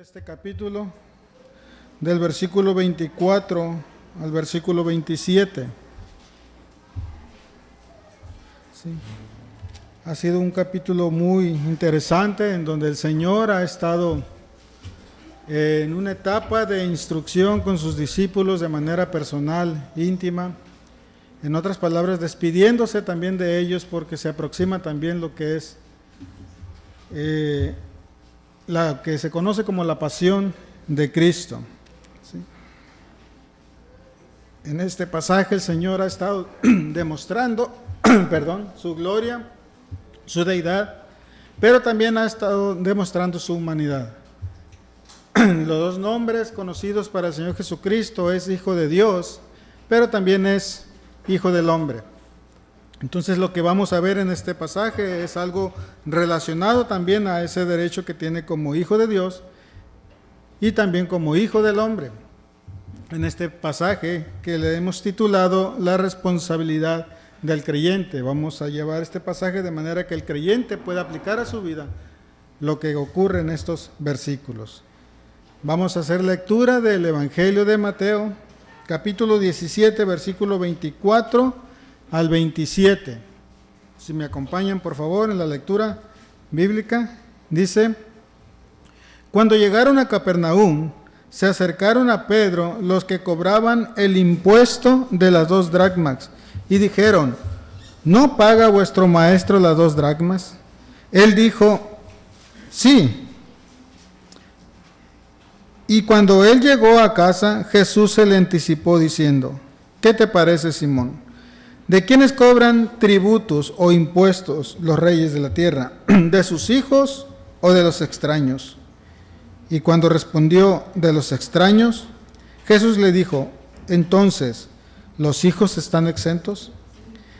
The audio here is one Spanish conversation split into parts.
Este capítulo del versículo 24 al versículo 27. Sí. Ha sido un capítulo muy interesante en donde el Señor ha estado en una etapa de instrucción con sus discípulos de manera personal, íntima. En otras palabras, despidiéndose también de ellos porque se aproxima también lo que es la que se conoce como la pasión de Cristo. ¿Sí? En este pasaje el Señor ha estado demostrando su gloria, su deidad, pero también ha estado demostrando su humanidad. Los dos nombres conocidos para el Señor Jesucristo es Hijo de Dios, pero también es Hijo del Hombre. Entonces lo que vamos a ver en este pasaje es algo relacionado también a ese derecho que tiene como Hijo de Dios y también como Hijo del Hombre. En este pasaje que le hemos titulado La responsabilidad del creyente. Vamos a llevar este pasaje de manera que el creyente pueda aplicar a su vida lo que ocurre en estos versículos. Vamos a hacer lectura del Evangelio de Mateo, capítulo 17, versículo 24 al 27. Si me acompañan, por favor, en la lectura bíblica, dice: Cuando llegaron a Capernaum, se acercaron a Pedro los que cobraban el impuesto de las 2 dracmas, y dijeron: ¿No paga vuestro maestro las 2 dracmas? Él dijo: Sí. Y cuando él llegó a casa, Jesús se le anticipó diciendo: ¿Qué te parece, Simón? ¿De quiénes cobran tributos o impuestos los reyes de la tierra? ¿De sus hijos o de los extraños? Y cuando respondió: de los extraños, Jesús le dijo: entonces, ¿los hijos están exentos?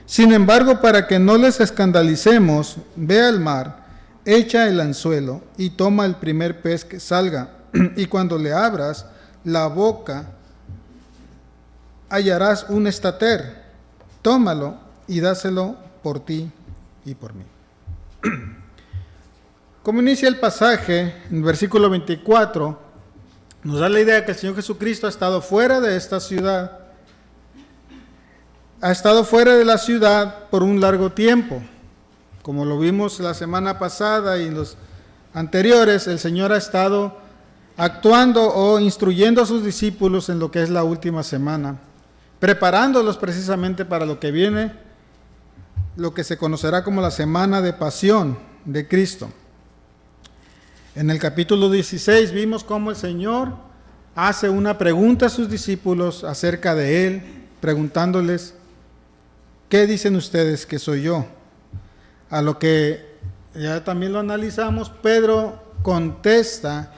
Sin embargo, para que no les escandalicemos, ve al mar, echa el anzuelo y toma el primer pez que salga, y cuando le abras la boca, hallarás un estater. Tómalo y dáselo por ti y por mí. Como inicia el pasaje, en el versículo 24, nos da la idea que el Señor Jesucristo ha estado fuera de esta ciudad, ha estado fuera de la ciudad por un largo tiempo. Como lo vimos la semana pasada y los anteriores, el Señor ha estado actuando o instruyendo a sus discípulos en lo que es la última semana, preparándolos precisamente para lo que viene, lo que se conocerá como la semana de pasión de Cristo. En el capítulo 16 vimos cómo el Señor hace una pregunta a sus discípulos acerca de Él, preguntándoles: ¿qué dicen ustedes que soy yo? A lo que ya también lo analizamos, Pedro contesta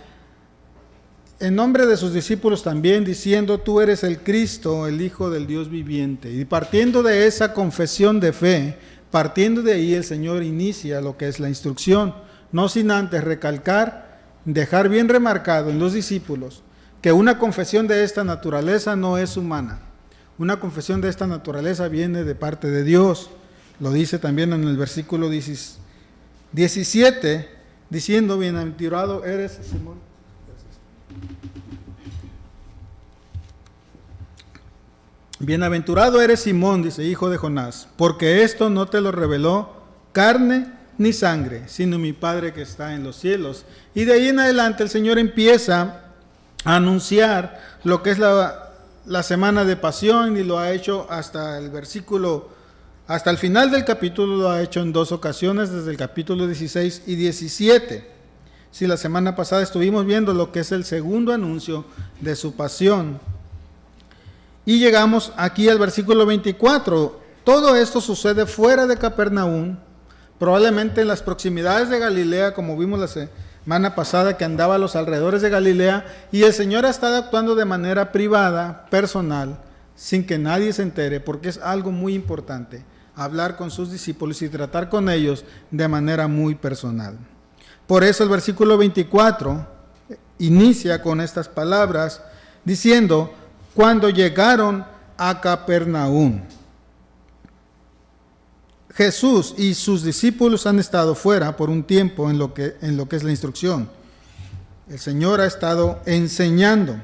en nombre de sus discípulos también, diciendo: tú eres el Cristo, el Hijo del Dios viviente. Y partiendo de esa confesión de fe, partiendo de ahí, el Señor inicia lo que es la instrucción, no sin antes recalcar, dejar bien remarcado en los discípulos que una confesión de esta naturaleza no es humana. Una confesión de esta naturaleza viene de parte de Dios. Lo dice también en el versículo 17, diciendo: bienaventurado eres, Simón. Bienaventurado eres, Simón, dice, hijo de Jonás, porque esto no te lo reveló carne ni sangre, sino mi Padre que está en los cielos. Y de ahí en adelante el Señor empieza a anunciar lo que es la semana de pasión, y lo ha hecho hasta el final del capítulo, lo ha hecho en 2 ocasiones, desde el capítulo 16 y 17. Si la semana pasada estuvimos viendo lo que es el segundo anuncio de su pasión. Y llegamos aquí al versículo 24. Todo esto sucede fuera de Capernaum, probablemente en las proximidades de Galilea, como vimos la semana pasada, que andaba a los alrededores de Galilea, y el Señor ha estado actuando de manera privada, personal, sin que nadie se entere, porque es algo muy importante, hablar con sus discípulos y tratar con ellos de manera muy personal. Por eso el versículo 24 inicia con estas palabras, diciendo: cuando llegaron a Capernaum. Jesús y sus discípulos han estado fuera por un tiempo en lo que es la instrucción. El Señor ha estado enseñando.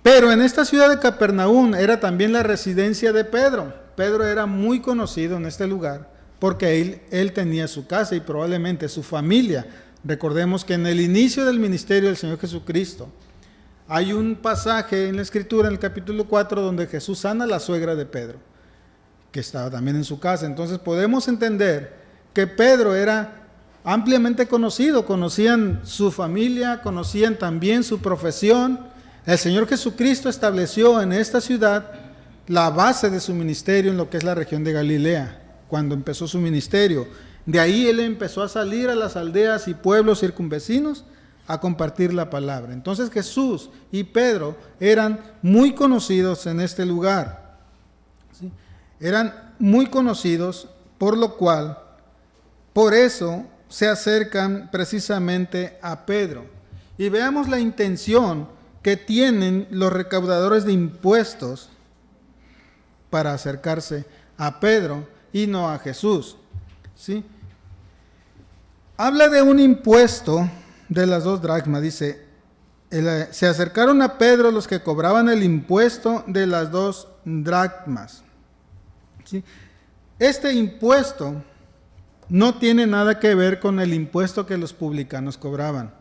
Pero en esta ciudad de Capernaum era también la residencia de Pedro. Pedro era muy conocido en este lugar porque él tenía su casa y probablemente su familia. Recordemos que en el inicio del ministerio del Señor Jesucristo hay un pasaje en la Escritura, en el capítulo 4, donde Jesús sana a la suegra de Pedro, que estaba también en su casa. Entonces podemos entender que Pedro era ampliamente conocido, conocían su familia, conocían también su profesión. El Señor Jesucristo estableció en esta ciudad la base de su ministerio en lo que es la región de Galilea, cuando empezó su ministerio. De ahí Él empezó a salir a las aldeas y pueblos circunvecinos a compartir la palabra. Entonces Jesús y Pedro eran muy conocidos en este lugar. ¿Sí? Eran muy conocidos, por lo cual, por eso se acercan precisamente a Pedro. Y veamos la intención que tienen los recaudadores de impuestos para acercarse a Pedro y no a Jesús. ¿Sí? Habla de un impuesto de las 2 dracmas, dice, se acercaron a Pedro los que cobraban el impuesto de las 2 dracmas. ¿Sí? Este impuesto no tiene nada que ver con el impuesto que los publicanos cobraban.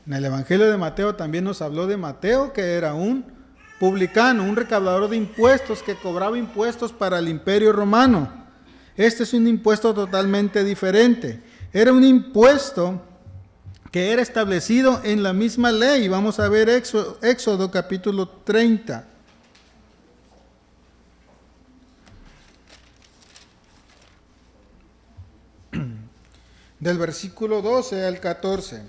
En el Evangelio de Mateo también nos habló de Mateo, que era un publicano, un recaudador de impuestos que cobraba impuestos para el Imperio Romano. Este es un impuesto totalmente diferente. Era un impuesto que era establecido en la misma ley. Vamos a ver Éxodo capítulo 30. Del versículo 12 al 14.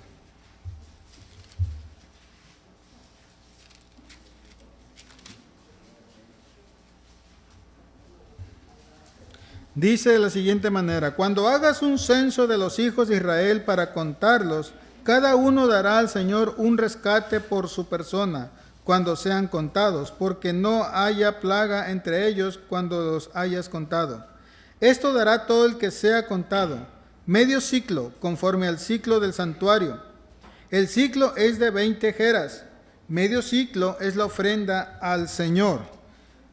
Dice de la siguiente manera: cuando hagas un censo de los hijos de Israel para contarlos, cada uno dará al Señor un rescate por su persona cuando sean contados, porque no haya plaga entre ellos cuando los hayas contado. Esto dará todo el que sea contado, medio ciclo, conforme al ciclo del santuario. El ciclo es de 20 geras, medio ciclo es la ofrenda al Señor.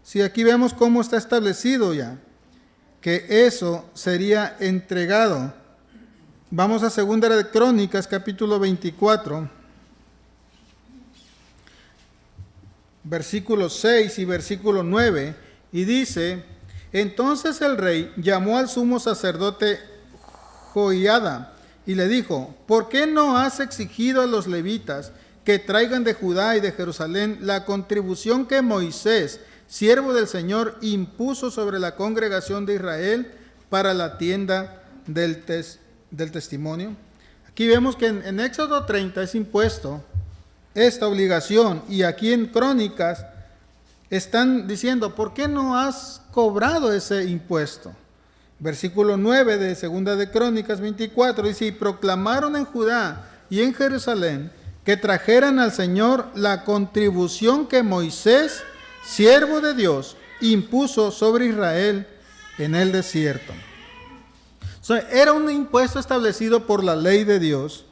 Si aquí vemos cómo está establecido ya, que eso sería entregado. Vamos a 2 de Crónicas, capítulo 24, versículo 6 y versículo 9, y dice: entonces el rey llamó al sumo sacerdote Joiada y le dijo: ¿por qué no has exigido a los levitas que traigan de Judá y de Jerusalén la contribución que Moisés, siervo del Señor, impuso sobre la congregación de Israel para la tienda del testimonio? Aquí vemos que en Éxodo 30 es impuesto esta obligación, y aquí en Crónicas están diciendo: ¿por qué no has cobrado ese impuesto? Versículo 9 de 2 de Crónicas 24 dice: y proclamaron en Judá y en Jerusalén que trajeran al Señor la contribución que Moisés, siervo de Dios, impuso sobre Israel en el desierto. Era un impuesto establecido por la ley de Dios.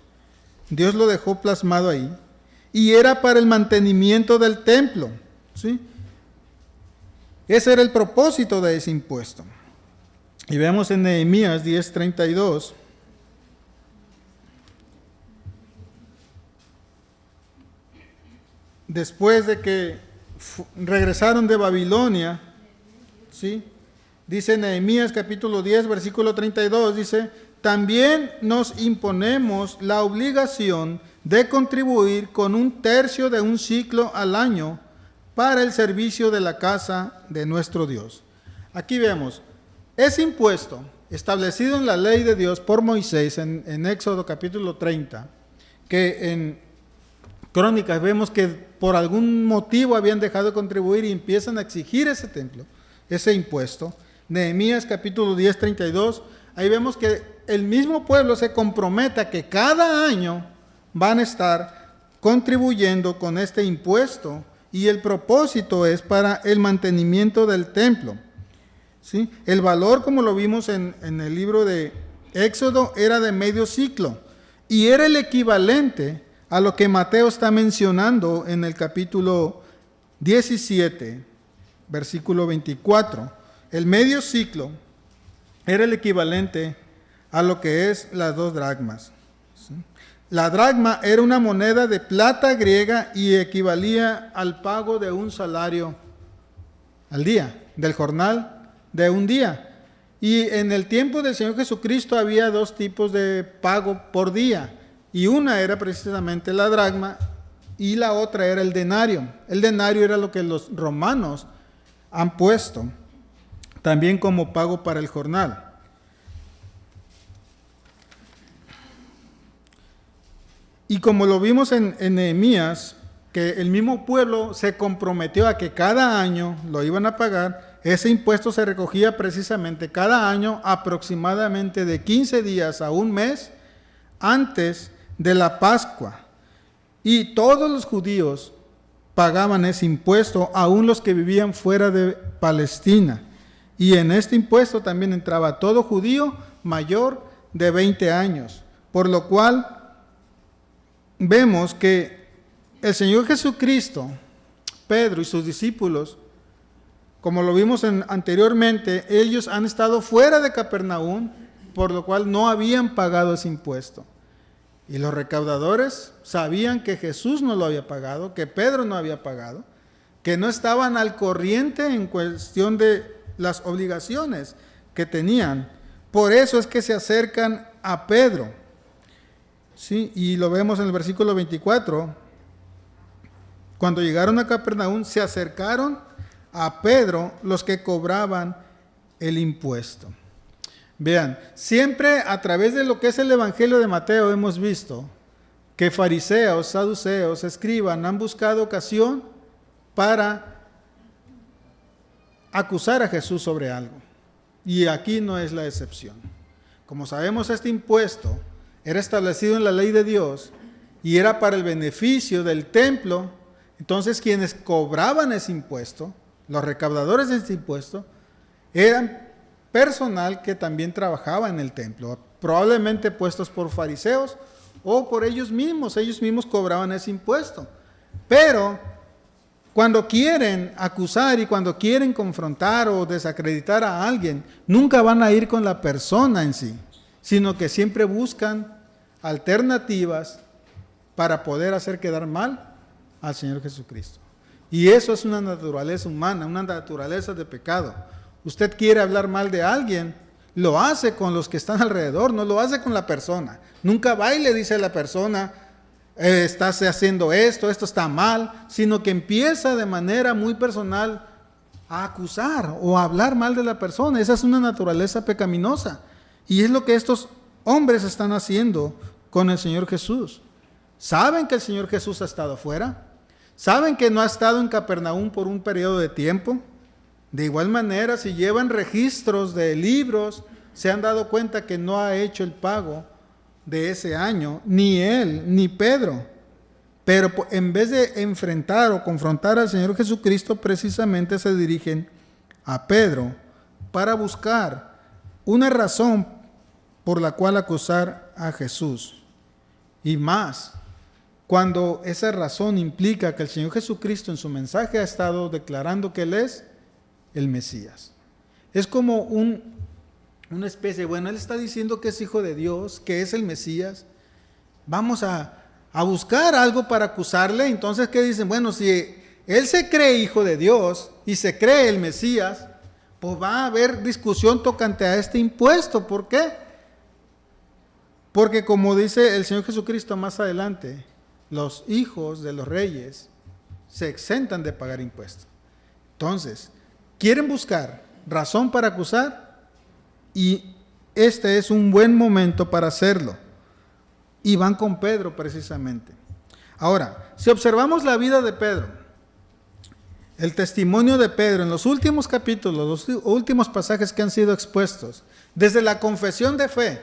Dios lo dejó plasmado ahí. Y era para el mantenimiento del templo. ¿Sí? Ese era el propósito de ese impuesto. Y vemos en Nehemías 10:32. Después de que regresaron de Babilonia, ¿sí? Dice Nehemías capítulo 10, versículo 32, dice: también nos imponemos la obligación de contribuir con 1/3 de un ciclo al año para el servicio de la casa de nuestro Dios. Aquí vemos ese impuesto establecido en la ley de Dios por Moisés en Éxodo capítulo 30, que en Crónicas vemos que por algún motivo habían dejado de contribuir y empiezan a exigir ese templo, ese impuesto. Nehemías capítulo 10, 32, ahí vemos que el mismo pueblo se compromete a que cada año van a estar contribuyendo con este impuesto, y el propósito es para el mantenimiento del templo. ¿Sí? El valor, como lo vimos en el libro de Éxodo, era de medio ciclo y era el equivalente a lo que Mateo está mencionando en el capítulo 17, versículo 24. El medio ciclo era el equivalente a lo que es las 2 dracmas. ¿Sí? La dracma era una moneda de plata griega y equivalía al pago de un salario al día, del jornal de un día. Y en el tiempo del Señor Jesucristo había 2 tipos de pago por día. Y una era precisamente la dracma y la otra era el denario. El denario era lo que los romanos han puesto también como pago para el jornal. Y como lo vimos en Nehemías, que el mismo pueblo se comprometió a que cada año lo iban a pagar, ese impuesto se recogía precisamente cada año aproximadamente de 15 días a un mes antes de la Pascua. Y todos los judíos pagaban ese impuesto, aun los que vivían fuera de Palestina. Y en este impuesto también entraba todo judío mayor de 20 años, por lo cual vemos que el Señor Jesucristo, Pedro y sus discípulos, como lo vimos anteriormente, ellos han estado fuera de Capernaum, por lo cual no habían pagado ese impuesto. Y los recaudadores sabían que Jesús no lo había pagado, que Pedro no había pagado, que no estaban al corriente en cuestión de las obligaciones que tenían. Por eso es que se acercan a Pedro. Sí, y lo vemos en el versículo 24. Cuando llegaron a Capernaum, se acercaron a Pedro los que cobraban el impuesto. Vean, siempre a través de lo que es el Evangelio de Mateo hemos visto que fariseos, saduceos, escribas han buscado ocasión para acusar a Jesús sobre algo. Y aquí no es la excepción. Como sabemos, este impuesto era establecido en la ley de Dios y era para el beneficio del templo. Entonces quienes cobraban ese impuesto, los recaudadores de ese impuesto, eran personal que también trabajaba en el templo, probablemente puestos por fariseos o por ellos mismos cobraban ese impuesto. Pero cuando quieren acusar y cuando quieren confrontar o desacreditar a alguien, nunca van a ir con la persona en sí, sino que siempre buscan alternativas para poder hacer quedar mal al Señor Jesucristo. Y eso es una naturaleza humana, una naturaleza de pecado. Usted quiere hablar mal de alguien, lo hace con los que están alrededor, no lo hace con la persona. Nunca va y le dice a la persona, estás haciendo esto está mal, sino que empieza de manera muy personal a acusar o a hablar mal de la persona. Esa es una naturaleza pecaminosa. Y es lo que estos hombres están haciendo con el Señor Jesús. ¿Saben que el Señor Jesús ha estado fuera? ¿Saben que no ha estado en Capernaum por un periodo de tiempo? De igual manera, si llevan registros de libros, se han dado cuenta que no ha hecho el pago de ese año, ni él, ni Pedro. Pero en vez de enfrentar o confrontar al Señor Jesucristo, precisamente se dirigen a Pedro para buscar una razón por la cual acusar a Jesús. Y más, cuando esa razón implica que el Señor Jesucristo en su mensaje ha estado declarando que Él es el Mesías. Es como una especie, bueno, Él está diciendo que es hijo de Dios, que es el Mesías. Vamos a buscar algo para acusarle. Entonces, ¿qué dicen? Bueno, si Él se cree hijo de Dios y se cree el Mesías, pues va a haber discusión tocante a este impuesto. ¿Por qué? Porque como dice el Señor Jesucristo más adelante, los hijos de los reyes se exentan de pagar impuestos. Entonces, quieren buscar razón para acusar y este es un buen momento para hacerlo. Y van con Pedro precisamente. Ahora, si observamos la vida de Pedro, el testimonio de Pedro en los últimos capítulos, los últimos pasajes que han sido expuestos, desde la confesión de fe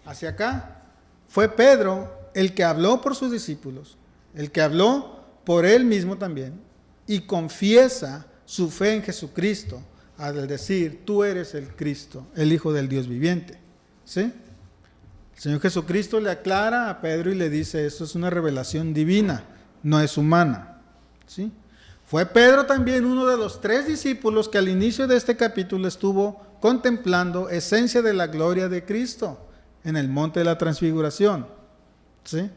hacia acá, fue Pedro el que habló por sus discípulos, el que habló por él mismo también, y confiesa su fe en Jesucristo al decir, tú eres el Cristo, el Hijo del Dios viviente. ¿Sí? El Señor Jesucristo le aclara a Pedro y le dice, esto es una revelación divina, no es humana. ¿Sí? Fue Pedro también uno de los 3 discípulos que al inicio de este capítulo estuvo contemplando esencia de la gloria de Cristo en el monte de la transfiguración. ¿Sí?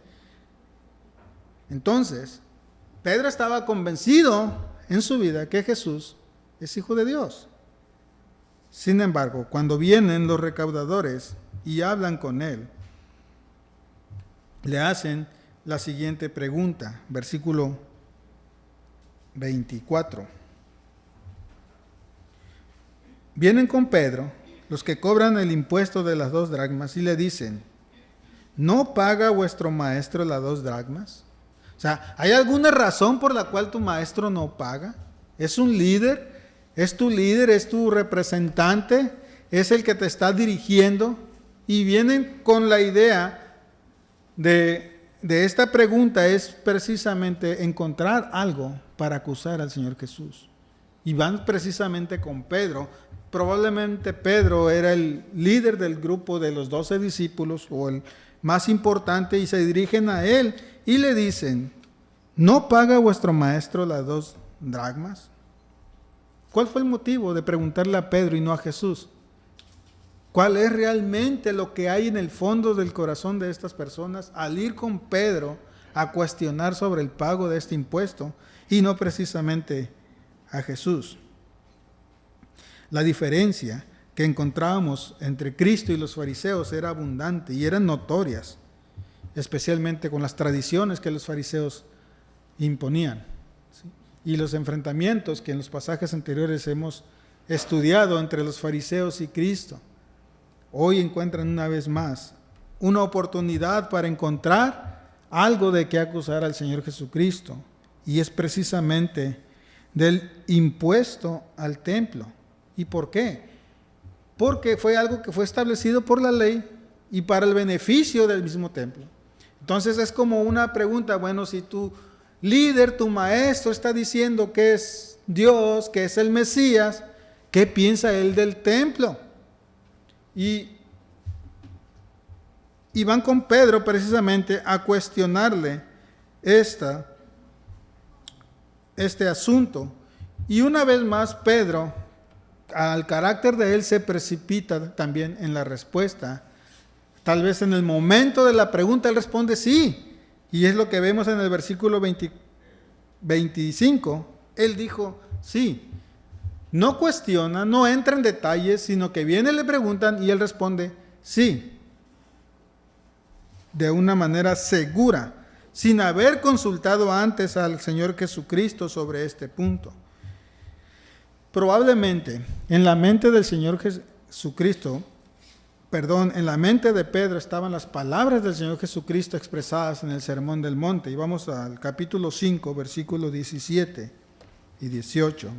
Entonces, Pedro estaba convencido en su vida que Jesús es Hijo de Dios. Sin embargo, cuando vienen los recaudadores y hablan con él, le hacen la siguiente pregunta, versículo 24. Vienen con Pedro los que cobran el impuesto de las 2 dracmas y le dicen, ¿no paga vuestro maestro las 2 dracmas? O sea, ¿hay alguna razón por la cual tu maestro no paga? ¿Es un líder? ¿Es tu líder? ¿Es tu representante? ¿Es el que te está dirigiendo? Y vienen con la idea de esta pregunta es precisamente encontrar algo para acusar al Señor Jesús. Y van precisamente con Pedro. Probablemente Pedro era el líder del grupo de los 12 discípulos o el más importante y se dirigen a él y le dicen, ¿no paga vuestro maestro las 2 dracmas? ¿Cuál fue el motivo de preguntarle a Pedro y no a Jesús? ¿Cuál es realmente lo que hay en el fondo del corazón de estas personas al ir con Pedro a cuestionar sobre el pago de este impuesto y no precisamente a Jesús? La diferencia que encontrábamos entre Cristo y los fariseos era abundante y eran notorias, especialmente con las tradiciones que los fariseos imponían, ¿sí? Y los enfrentamientos que en los pasajes anteriores hemos estudiado entre los fariseos y Cristo. Hoy encuentran una vez más una oportunidad para encontrar algo de que acusar al Señor Jesucristo, y es precisamente del impuesto al templo. ¿Y por qué? Porque fue algo que fue establecido por la ley y para el beneficio del mismo templo. Entonces es como una pregunta, bueno, si tu líder, tu maestro está diciendo que es Dios, que es el Mesías, ¿qué piensa él del templo? Y van con Pedro precisamente a cuestionarle este asunto. Y una vez más Pedro, al carácter de él, se precipita también en la respuesta. Tal vez en el momento de la pregunta él responde sí. Y es lo que vemos en el versículo 25. Él dijo sí. No cuestiona, no entra en detalles, sino que viene, le preguntan y él responde sí. De una manera segura, sin haber consultado antes al Señor Jesucristo sobre este punto. Probablemente en la mente del Señor Jesucristo, en la mente de Pedro estaban las palabras del Señor Jesucristo expresadas en el Sermón del Monte. Y vamos al capítulo 5, versículos 17 y 18.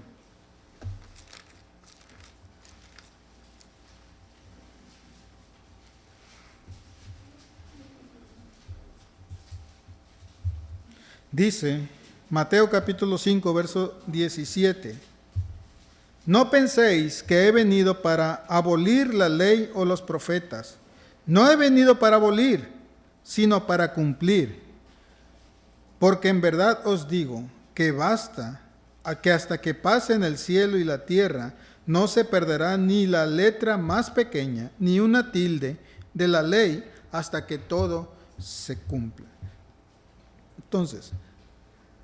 Dice Mateo capítulo 5, verso 17. No penséis que he venido para abolir la ley o los profetas. No he venido para abolir, sino para cumplir. Porque en verdad os digo que basta que hasta que pasen el cielo y la tierra, no se perderá ni la letra más pequeña, ni una tilde de la ley, hasta que todo se cumpla. Entonces,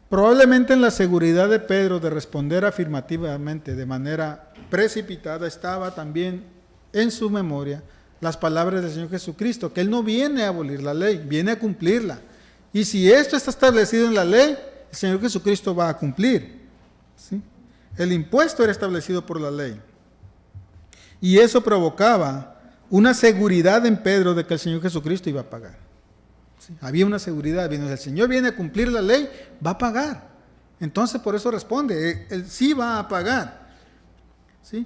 probablemente en la seguridad de Pedro de responder afirmativamente de manera precipitada estaba también en su memoria las palabras del Señor Jesucristo, que Él no viene a abolir la ley, viene a cumplirla. Y si esto está establecido en la ley, el Señor Jesucristo va a cumplir. ¿Sí? El impuesto era establecido por la ley. Y eso provocaba una seguridad en Pedro de que el Señor Jesucristo iba a pagar. ¿Sí? Había una seguridad, el Señor viene a cumplir la ley, va a pagar. Entonces por eso responde, Él sí va a pagar. ¿Sí?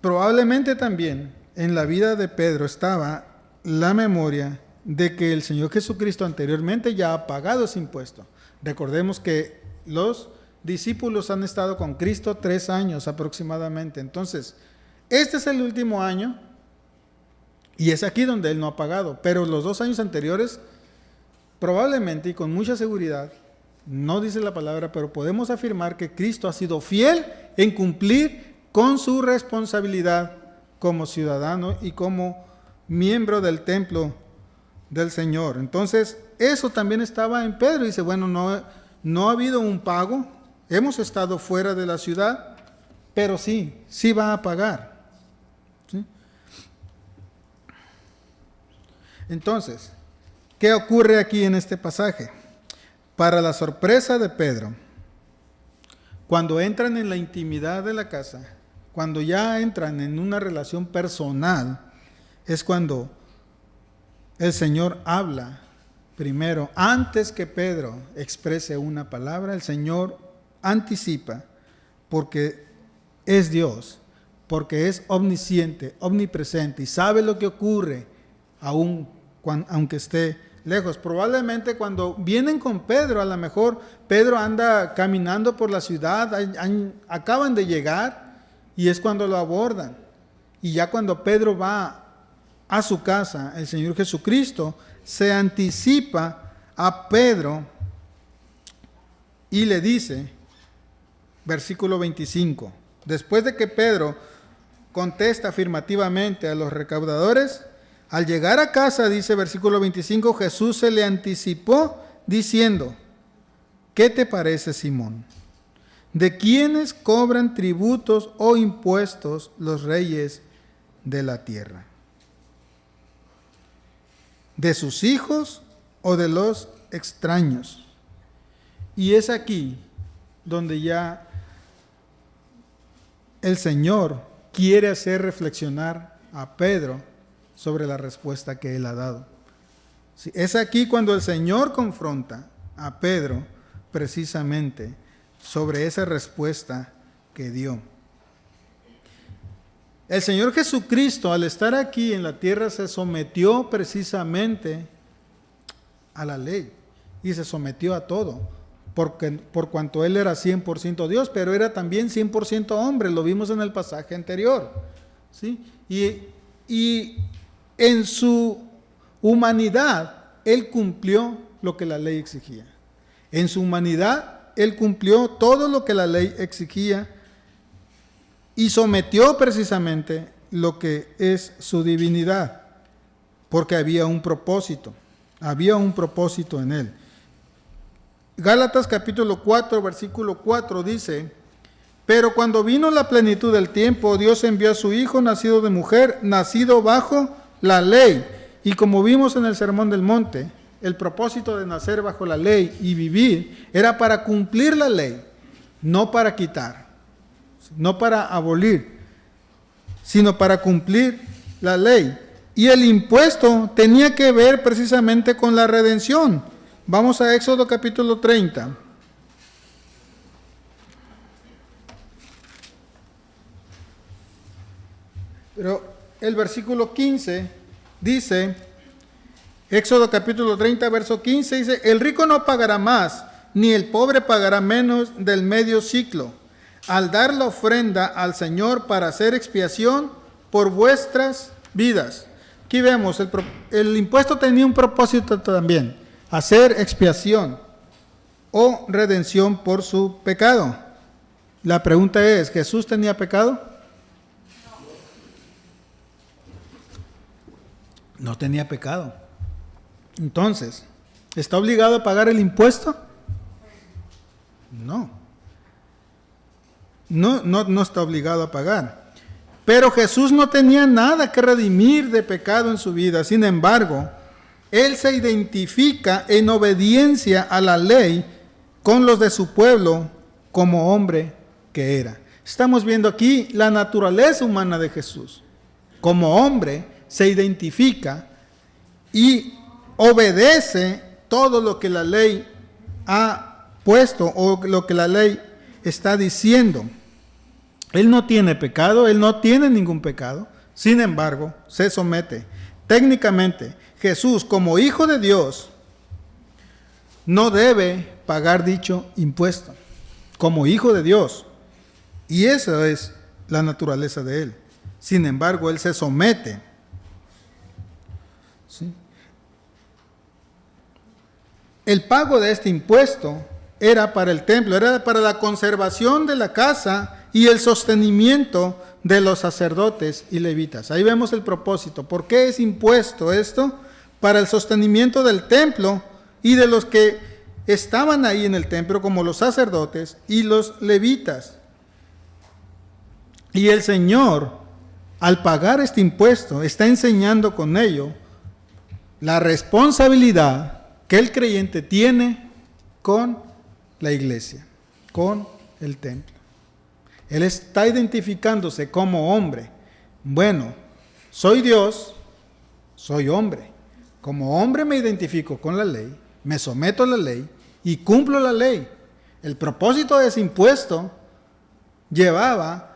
Probablemente también en la vida de Pedro estaba la memoria de que el Señor Jesucristo anteriormente ya ha pagado ese impuesto. Recordemos que los discípulos han estado con Cristo 3 años aproximadamente. Entonces, este es el último año Y es aquí donde él no ha pagado. Pero los 2 años anteriores, probablemente y con mucha seguridad, no dice la palabra, pero podemos afirmar que Cristo ha sido fiel en cumplir con su responsabilidad como ciudadano y como miembro del templo del Señor. Entonces, eso también estaba en Pedro. Dice, bueno, no ha habido un pago, hemos estado fuera de la ciudad, pero sí va a pagar. ¿Sí? Entonces, ¿qué ocurre aquí en este pasaje? Para la sorpresa de Pedro, cuando entran en la intimidad de la casa, cuando ya entran en una relación personal, es cuando el Señor habla primero. Antes que Pedro exprese una palabra, el Señor anticipa, porque es Dios, porque es omnisciente, omnipresente y sabe lo que ocurre aunque esté lejos. Probablemente cuando vienen con Pedro, a lo mejor Pedro anda caminando por la ciudad, acaban de llegar y es cuando lo abordan. Y ya cuando Pedro va a su casa, el Señor Jesucristo se anticipa a Pedro y le dice, versículo 25, después de que Pedro contesta afirmativamente a los recaudadores, al llegar a casa, dice versículo 25, Jesús se le anticipó diciendo, ¿qué te parece, Simón? ¿De quiénes cobran tributos o impuestos los reyes de la tierra? ¿De sus hijos o de los extraños? Y es aquí donde ya el Señor quiere hacer reflexionar a Pedro sobre la respuesta que él ha dado. Es aquí cuando el Señor confronta a Pedro precisamente sobre esa respuesta que dio. El Señor Jesucristo, al estar aquí en la tierra, se sometió precisamente a la ley y se sometió a todo, por cuanto Él era 100% Dios, pero era también 100% hombre, lo vimos en el pasaje anterior, ¿sí? Y en su humanidad, Él cumplió lo que la ley exigía. En su humanidad, Él cumplió todo lo que la ley exigía y sometió precisamente lo que es su divinidad, porque había un propósito en Él. Gálatas capítulo 4, versículo 4 dice, pero cuando vino la plenitud del tiempo, Dios envió a su Hijo, nacido de mujer, nacido bajo la ley. Y como vimos en el Sermón del Monte, el propósito de nacer bajo la ley y vivir era para cumplir la ley, no para quitar, no para abolir, sino para cumplir la ley. Y el impuesto tenía que ver precisamente con la redención. Vamos a Éxodo capítulo 30. Pero el versículo 15 dice, Éxodo capítulo 30, verso 15, dice, el rico no pagará más, ni el pobre pagará menos del medio siclo, al dar la ofrenda al Señor para hacer expiación por vuestras vidas. Aquí vemos, el impuesto tenía un propósito también, hacer expiación o redención por su pecado. La pregunta es, ¿Jesús tenía pecado? No tenía pecado. Entonces, ¿está obligado a pagar el impuesto? No. No está obligado a pagar. Pero Jesús no tenía nada que redimir de pecado en su vida. Sin embargo, Él se identifica en obediencia a la ley con los de su pueblo como hombre que era. Estamos viendo aquí la naturaleza humana de Jesús. Como hombre se identifica y obedece todo lo que la ley ha puesto o lo que la ley está diciendo. Él no tiene pecado, Él no tiene ningún pecado, sin embargo, se somete. Técnicamente, Jesús, como Hijo de Dios, no debe pagar dicho impuesto, como Hijo de Dios. Y esa es la naturaleza de Él. Sin embargo, Él se somete ¿sí? El pago de este impuesto era para el templo, era para la conservación de la casa y el sostenimiento de los sacerdotes y levitas. Ahí vemos el propósito. ¿Por qué es impuesto esto? Para el sostenimiento del templo y de los que estaban ahí en el templo, como los sacerdotes y los levitas. Y el Señor, al pagar este impuesto, está enseñando con ello la responsabilidad que el creyente tiene con la iglesia, con el templo. Él está identificándose como hombre. Bueno, soy Dios, soy hombre. Como hombre me identifico con la ley, me someto a la ley y cumplo la ley. El propósito de ese impuesto llevaba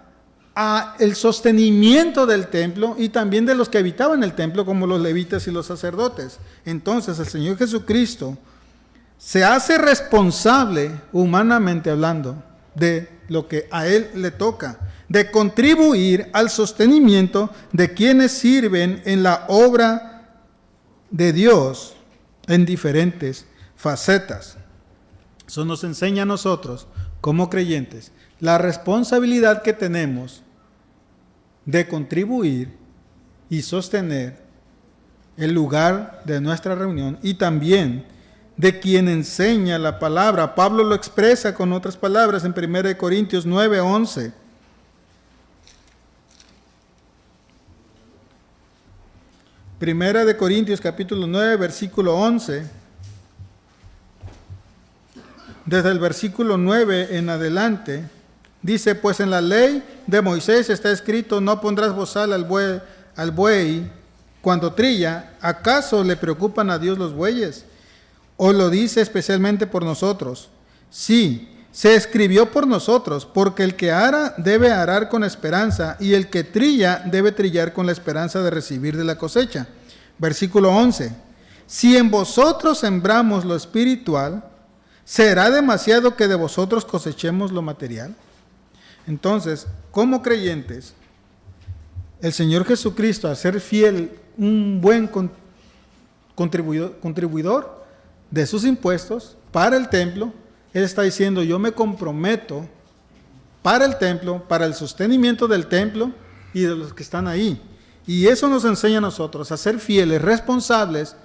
a el sostenimiento del templo y también de los que habitaban el templo, como los levitas y los sacerdotes. Entonces el Señor Jesucristo se hace responsable, humanamente hablando, de lo que a Él le toca, de contribuir al sostenimiento de quienes sirven en la obra de Dios en diferentes facetas. Eso nos enseña a nosotros, como creyentes, la responsabilidad que tenemos de contribuir y sostener el lugar de nuestra reunión y también de quien enseña la palabra. Pablo lo expresa con otras palabras en 1 Corintios 9:11. Primera de Corintios capítulo 9, versículo 11. Desde el versículo 9 en adelante, dice: pues en la ley de Moisés está escrito: no pondrás bozal al buey cuando trilla. ¿Acaso le preocupan a Dios los bueyes? ¿O lo dice especialmente por nosotros? Sí, se escribió por nosotros, porque el que ara debe arar con esperanza, y el que trilla debe trillar con la esperanza de recibir de la cosecha. Versículo 11. Si en vosotros sembramos lo espiritual, ¿será demasiado que de vosotros cosechemos lo material? Entonces, como creyentes, el Señor Jesucristo, a ser fiel, un buen contribuidor de sus impuestos para el templo, Él está diciendo: yo me comprometo para el templo, para el sostenimiento del templo y de los que están ahí. Y eso nos enseña a nosotros a ser fieles, responsables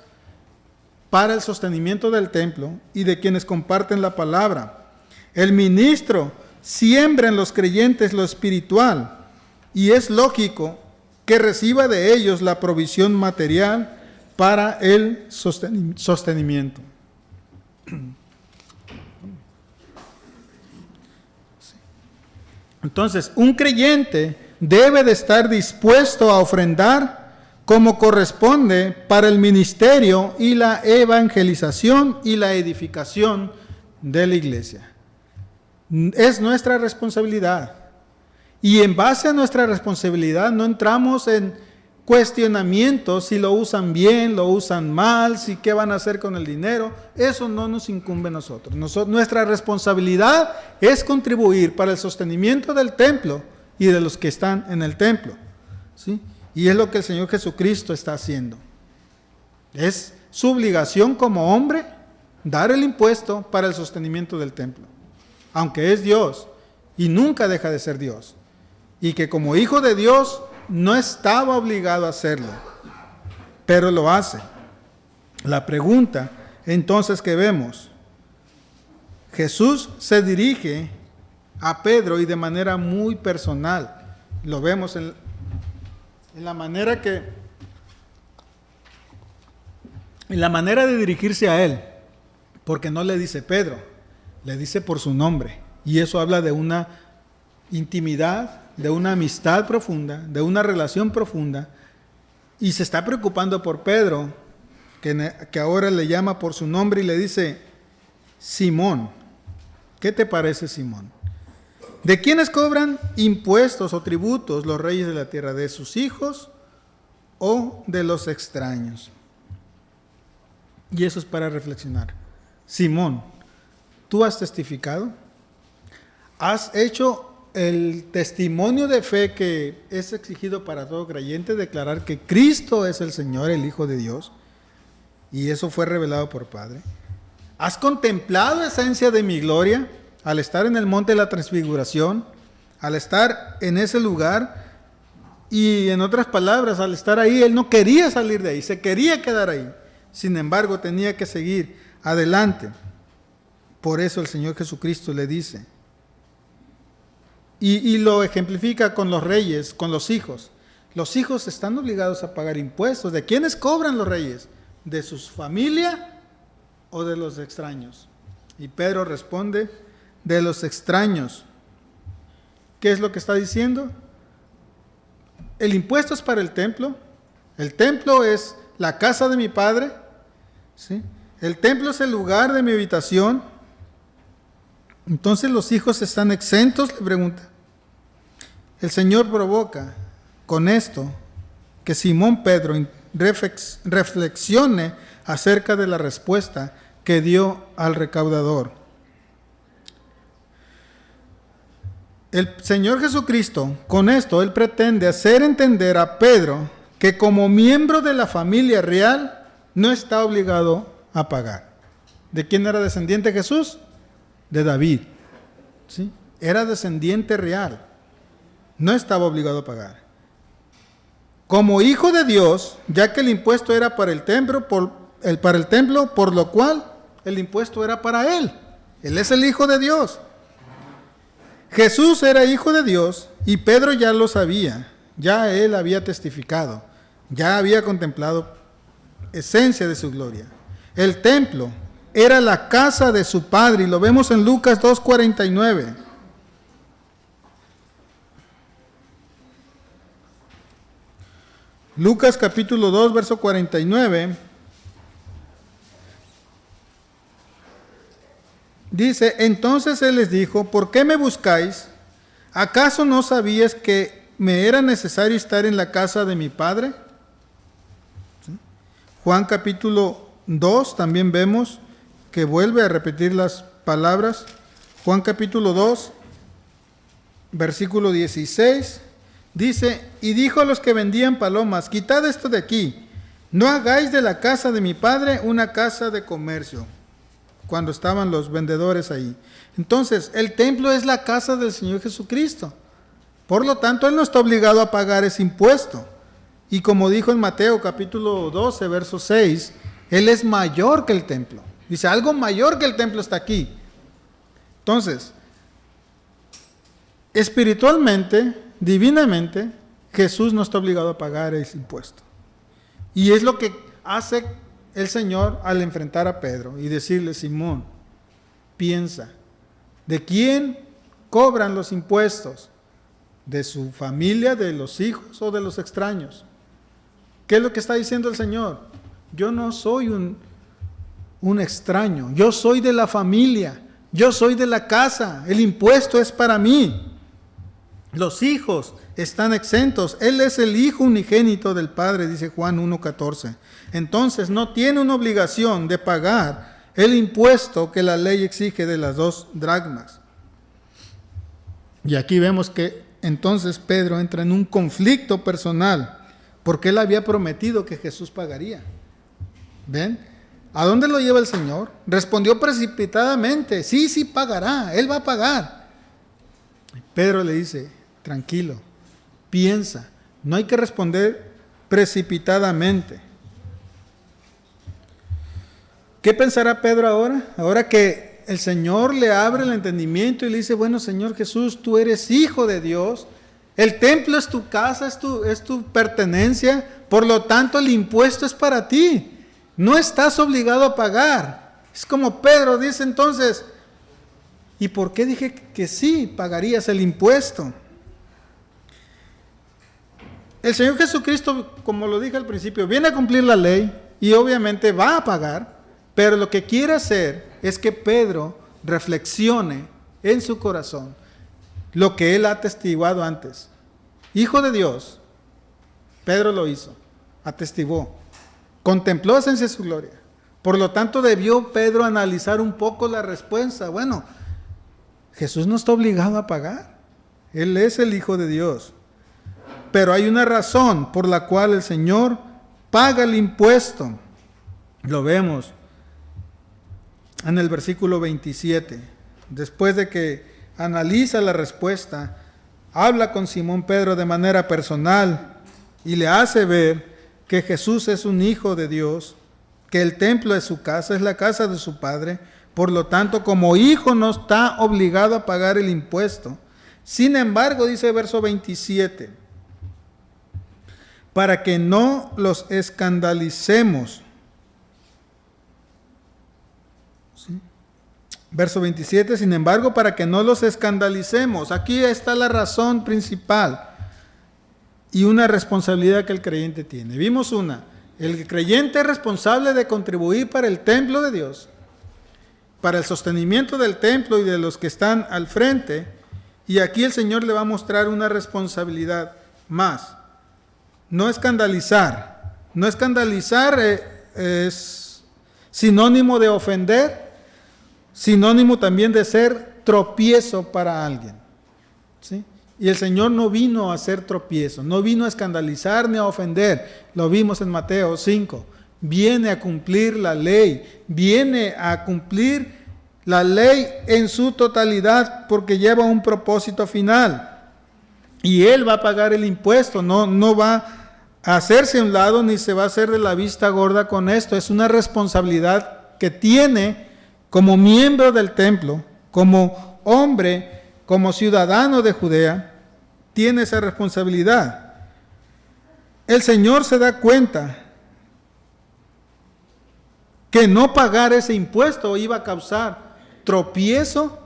para el sostenimiento del templo y de quienes comparten la palabra. El ministro siembra en los creyentes lo espiritual y es lógico que reciba de ellos la provisión material para el sostenimiento. Entonces, un creyente debe de estar dispuesto a ofrendar como corresponde para el ministerio y la evangelización y la edificación de la iglesia. Es nuestra responsabilidad. Y en base a nuestra responsabilidad no entramos en cuestionamientos si lo usan bien, lo usan mal, si qué van a hacer con el dinero. Eso no nos incumbe a nosotros. Nuestra responsabilidad es contribuir para el sostenimiento del templo y de los que están en el templo, ¿sí? Y es lo que el Señor Jesucristo está haciendo. Es su obligación como hombre dar el impuesto para el sostenimiento del templo, aunque es Dios y nunca deja de ser Dios, y que como hijo de Dios no estaba obligado a hacerlo, pero lo hace. La pregunta entonces que vemos, Jesús se dirige a Pedro y de manera muy personal. Lo vemos en la manera de dirigirse a él, porque no le dice Pedro, le dice por su nombre, y eso habla de una intimidad, de una amistad profunda, de una relación profunda, y se está preocupando por Pedro, que ahora le llama por su nombre y le dice: Simón. ¿Qué te parece, Simón? ¿De quiénes cobran impuestos o tributos los reyes de la tierra? ¿De sus hijos o de los extraños? Y eso es para reflexionar. Simón, ¿tú has testificado? ¿Has hecho el testimonio de fe que es exigido para todo creyente, declarar que Cristo es el Señor, el Hijo de Dios? y eso fue revelado por Padre. ¿Has contemplado la esencia de mi gloria al estar en el monte de la transfiguración, al estar en ese lugar? Y en otras palabras, al estar ahí, él no quería salir de ahí, se quería quedar ahí. Sin embargo, tenía que seguir adelante. Por eso el Señor Jesucristo le dice, y lo ejemplifica con los reyes, con los hijos. Los hijos están obligados a pagar impuestos. ¿De quiénes cobran los reyes? ¿De sus familias o de los extraños? Y Pedro responde, de los extraños. ¿Qué es lo que está diciendo? El impuesto es para el templo. El templo es la casa de mi Padre, ¿sí? El templo es el lugar de mi habitación. Entonces los hijos están exentos, le pregunta. El Señor provoca con esto que Simón Pedro reflexione acerca de la respuesta que dio al recaudador. El Señor Jesucristo, con esto, Él pretende hacer entender a Pedro que como miembro de la familia real no está obligado a pagar. ¿De quién era descendiente Jesús? De David. ¿Sí? Era descendiente real. No estaba obligado a pagar. Como hijo de Dios, ya que el impuesto era para el templo, por lo cual el impuesto era para Él. Él es el Hijo de Dios. Jesús era hijo de Dios y Pedro ya lo sabía, ya él había testificado, ya había contemplado esencia de su gloria. El templo era la casa de su Padre y lo vemos en Lucas 2:49. Lucas capítulo 2, verso 49. Dice, entonces él les dijo, ¿por qué me buscáis? ¿Acaso no sabías que me era necesario estar en la casa de mi Padre? ¿Sí? Juan capítulo 2 también vemos que vuelve a repetir las palabras. Juan capítulo 2, versículo 16, dice, y dijo a los que vendían palomas, quitad esto de aquí, no hagáis de la casa de mi Padre una casa de comercio. Cuando estaban los vendedores ahí. Entonces, el templo es la casa del Señor Jesucristo. Por lo tanto, Él no está obligado a pagar ese impuesto. Y como dijo en Mateo capítulo 12, verso 6, Él es mayor que el templo. Dice, algo mayor que el templo está aquí. Entonces, espiritualmente, divinamente, Jesús no está obligado a pagar ese impuesto. Y es lo que hace el Señor al enfrentar a Pedro y decirle, Simón, piensa, ¿de quién cobran los impuestos? ¿De su familia, de los hijos o de los extraños? ¿Qué es lo que está diciendo el Señor? Yo no soy un extraño, yo soy de la familia, yo soy de la casa, el impuesto es para mí. Los hijos están exentos. Él es el Hijo unigénito del Padre, dice Juan 1:14. Entonces no tiene una obligación de pagar el impuesto que la ley exige de las 2 dracmas. Y aquí vemos que entonces Pedro entra en un conflicto personal, porque él había prometido que Jesús pagaría. ¿Ven? ¿A dónde lo lleva el Señor? Respondió precipitadamente, sí pagará, Él va a pagar. Pedro le dice, tranquilo, piensa, no hay que responder precipitadamente. ¿Qué pensará Pedro ahora? Ahora que el Señor le abre el entendimiento y le dice, bueno, Señor Jesús, tú eres hijo de Dios, el templo es tu casa, es tu pertenencia, por lo tanto el impuesto es para ti, no estás obligado a pagar. Es como Pedro dice entonces, ¿y por qué dije que sí pagarías el impuesto? El Señor Jesucristo, como lo dije al principio, viene a cumplir la ley y obviamente va a pagar, pero lo que quiere hacer es que Pedro reflexione en su corazón lo que él ha atestiguado antes. Hijo de Dios, Pedro lo hizo, atestiguó, contempló esencia de su gloria. Por lo tanto, debió Pedro analizar un poco la respuesta. Bueno, Jesús no está obligado a pagar, Él es el Hijo de Dios. Pero hay una razón por la cual el Señor paga el impuesto. Lo vemos en el versículo 27. Después de que analiza la respuesta, habla con Simón Pedro de manera personal y le hace ver que Jesús es un hijo de Dios, que el templo es su casa, es la casa de su Padre. Por lo tanto, como hijo no está obligado a pagar el impuesto. Sin embargo, dice el verso 27, para que no los escandalicemos. ¿Sí? Verso 27, sin embargo, para que no los escandalicemos. Aquí está la razón principal y una responsabilidad que el creyente tiene. Vimos una, el creyente es responsable de contribuir para el templo de Dios, para el sostenimiento del templo y de los que están al frente. Y aquí el Señor le va a mostrar una responsabilidad más. No escandalizar. No escandalizar es sinónimo de ofender, sinónimo también de ser tropiezo para alguien. ¿Sí? Y el Señor no vino a ser tropiezo, no vino a escandalizar ni a ofender. Lo vimos en Mateo 5. Viene a cumplir la ley, viene a cumplir la ley en su totalidad porque lleva un propósito final. Y Él va a pagar el impuesto, no va a hacerse a un lado ni se va a hacer de la vista gorda con esto. Es una responsabilidad que tiene como miembro del templo, como hombre, como ciudadano de Judea, tiene esa responsabilidad. El Señor se da cuenta que no pagar ese impuesto iba a causar tropiezo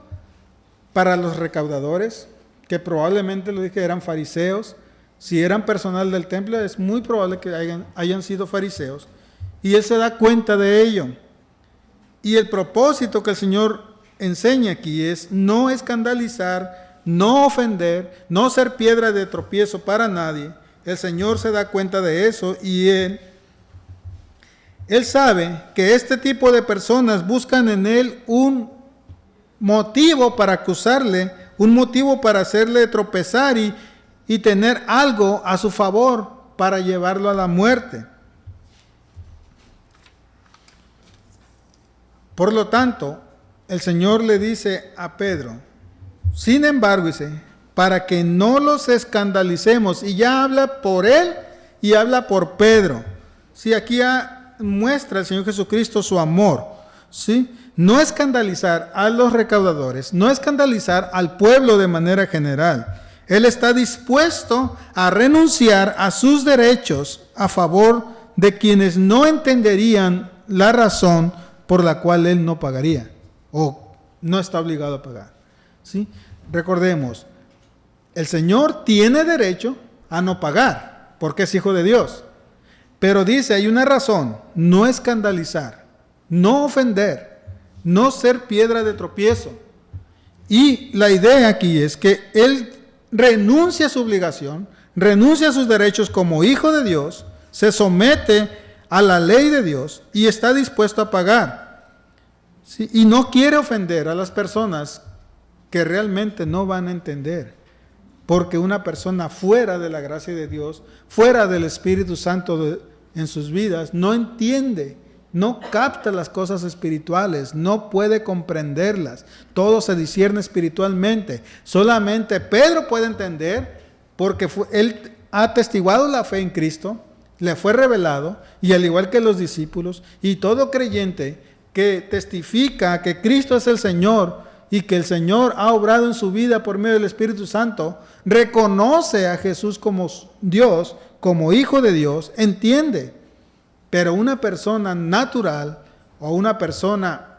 para los recaudadores, que probablemente, lo dije, eran fariseos. Si eran personal del templo, es muy probable que hayan sido fariseos. Y Él se da cuenta de ello. Y el propósito que el Señor enseña aquí es no escandalizar, no ofender, no ser piedra de tropiezo para nadie. El Señor se da cuenta de eso y Él sabe que este tipo de personas buscan en Él un motivo para acusarle, un motivo para hacerle tropezar y tener algo a su favor para llevarlo a la muerte. Por lo tanto, el Señor le dice a Pedro, sin embargo, dice, para que no los escandalicemos, y ya habla por él y habla por Pedro. Sí, aquí muestra el Señor Jesucristo su amor, ¿sí? No escandalizar a los recaudadores, no escandalizar al pueblo de manera general. Él está dispuesto a renunciar a sus derechos a favor de quienes no entenderían la razón por la cual él no pagaría o no está obligado a pagar. ¿Sí? Recordemos, el Señor tiene derecho a no pagar porque es hijo de Dios. Pero dice, hay una razón, no escandalizar, no ofender, no ser piedra de tropiezo. Y la idea aquí es que Él renuncia a su obligación, renuncia a sus derechos como hijo de Dios, se somete a la ley de Dios y está dispuesto a pagar. ¿Sí? Y no quiere ofender a las personas que realmente no van a entender. Porque una persona fuera de la gracia de Dios, fuera del Espíritu Santo en sus vidas, no entiende, no capta las cosas espirituales, no puede comprenderlas. Todo se discierne espiritualmente. Solamente Pedro puede entender porque él ha atestiguado la fe en Cristo, le fue revelado, y al igual que los discípulos, y todo creyente que testifica que Cristo es el Señor y que el Señor ha obrado en su vida por medio del Espíritu Santo, reconoce a Jesús como Dios, como Hijo de Dios, entiende. Pero una persona natural o una persona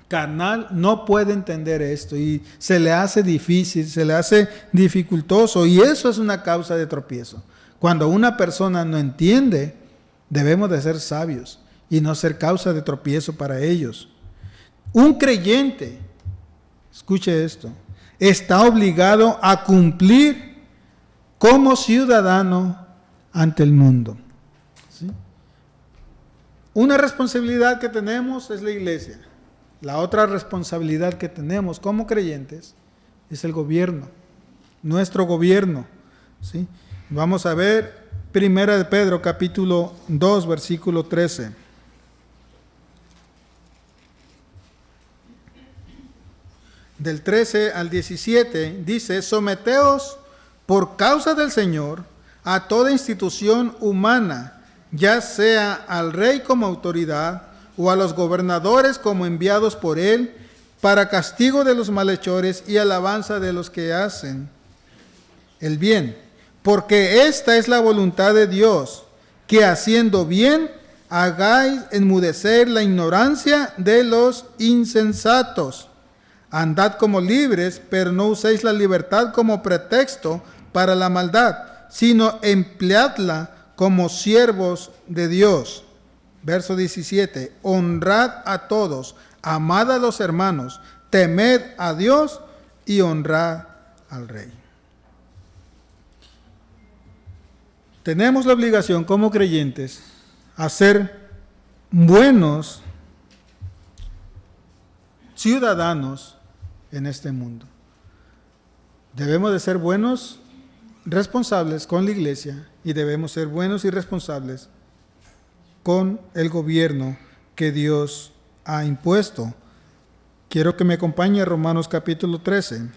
carnal no puede entender esto y se le hace difícil, se le hace dificultoso, y eso es una causa de tropiezo. Cuando una persona no entiende, debemos de ser sabios y no ser causa de tropiezo para ellos. Un creyente, escuche esto, está obligado a cumplir como ciudadano ante el mundo. ¿Sí? Una responsabilidad que tenemos es la iglesia. La otra responsabilidad que tenemos como creyentes es el gobierno, nuestro gobierno. ¿Sí? Vamos a ver 1 de Pedro capítulo 2 versículo 13. del 13 al 17, dice: someteos por causa del Señor a toda institución humana, ya sea al rey como autoridad o a los gobernadores como enviados por él, para castigo de los malhechores y alabanza de los que hacen el bien. Porque esta es la voluntad de Dios, que haciendo bien hagáis enmudecer la ignorancia de los insensatos. Andad como libres, pero no uséis la libertad como pretexto para la maldad, sino empleadla como siervos de Dios. Verso 17. Honrad a todos, amad a los hermanos, temed a Dios y honrad al rey. Tenemos la obligación como creyentes a ser buenos ciudadanos en este mundo. Debemos de ser buenos responsables con la iglesia y debemos ser buenos y responsables con el gobierno que Dios ha impuesto. Quiero que me acompañe a Romanos capítulo 13.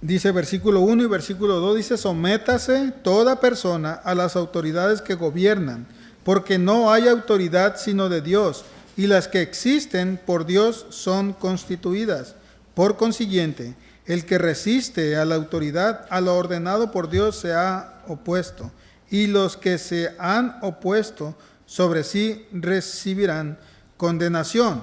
Dice versículo 1 y versículo 2, dice: sométase toda persona a las autoridades que gobiernan, porque no hay autoridad sino de Dios, y las que existen por Dios son constituidas. Por consiguiente, el que resiste a la autoridad, a lo ordenado por Dios, se ha opuesto, y los que se han opuesto sobre sí recibirán condenación.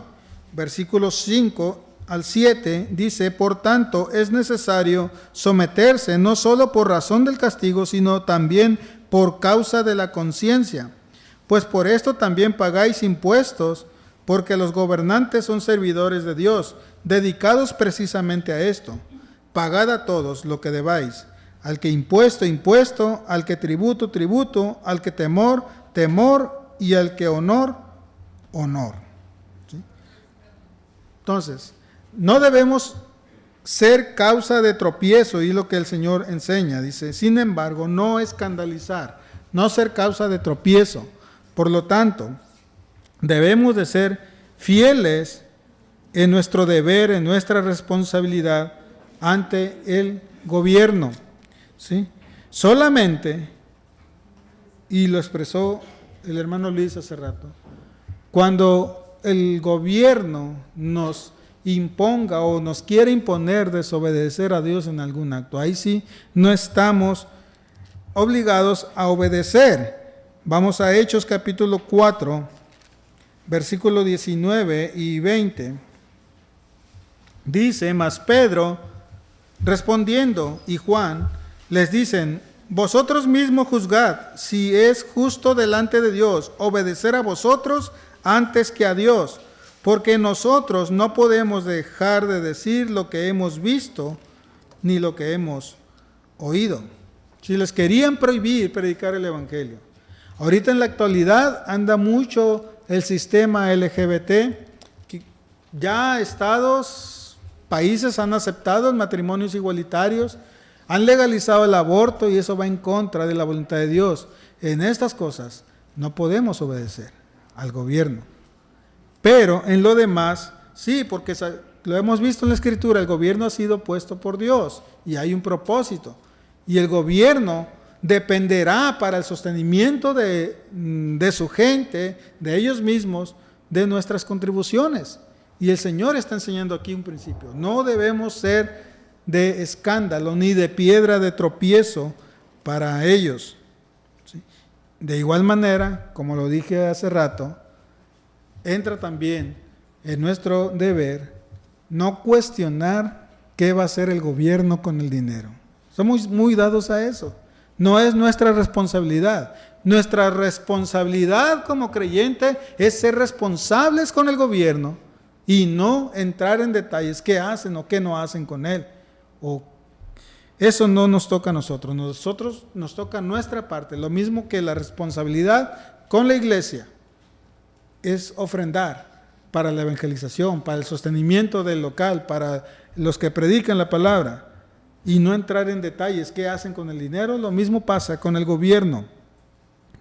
Versículos 5 al 7 dice: por tanto es necesario someterse, no solo por razón del castigo, sino también por causa de la conciencia. Pues por esto también pagáis impuestos, porque los gobernantes son servidores de Dios, dedicados precisamente a esto. Pagad a todos lo que debáis, al que impuesto, impuesto, al que tributo, tributo, al que temor, temor, y al que honor, honor. ¿Sí? Entonces, no debemos ser causa de tropiezo, y lo que el Señor enseña, dice: sin embargo, no escandalizar, no ser causa de tropiezo. Por lo tanto, debemos de ser fieles en nuestro deber, en nuestra responsabilidad ante el gobierno. ¿Sí? Solamente, y lo expresó el hermano Luis hace rato, cuando el gobierno nos imponga o nos quiere imponer desobedecer a Dios en algún acto, ahí sí no estamos obligados a obedecer. Vamos a Hechos capítulo 4, versículos 19 y 20. Dice: mas Pedro respondiendo y Juan les dicen: vosotros mismos juzgad si es justo delante de Dios obedecer a vosotros antes que a Dios, porque nosotros no podemos dejar de decir lo que hemos visto ni lo que hemos oído. Si les querían prohibir predicar el evangelio. Ahorita en la actualidad anda mucho el sistema LGBT, que ya estados, países han aceptado matrimonios igualitarios, han legalizado el aborto, y eso va en contra de la voluntad de Dios. En estas cosas no podemos obedecer al gobierno. Pero en lo demás, sí, porque lo hemos visto en la Escritura, el gobierno ha sido puesto por Dios y hay un propósito. Y el gobierno dependerá para el sostenimiento de su gente, de ellos mismos, de nuestras contribuciones. Y el Señor está enseñando aquí un principio. No debemos ser de escándalo ni de piedra de tropiezo para ellos. ¿Sí? De igual manera, como lo dije hace rato, entra también en nuestro deber no cuestionar qué va a hacer el gobierno con el dinero. Somos muy dados a eso. No es nuestra responsabilidad. Nuestra responsabilidad como creyente es ser responsables con el gobierno y no entrar en detalles qué hacen o qué no hacen con él. Eso no nos toca a nosotros. Nosotros nos toca nuestra parte. Lo mismo que la responsabilidad con la iglesia es ofrendar para la evangelización, para el sostenimiento del local, para los que predican la palabra, y no entrar en detalles qué hacen con el dinero. Lo mismo pasa con el gobierno.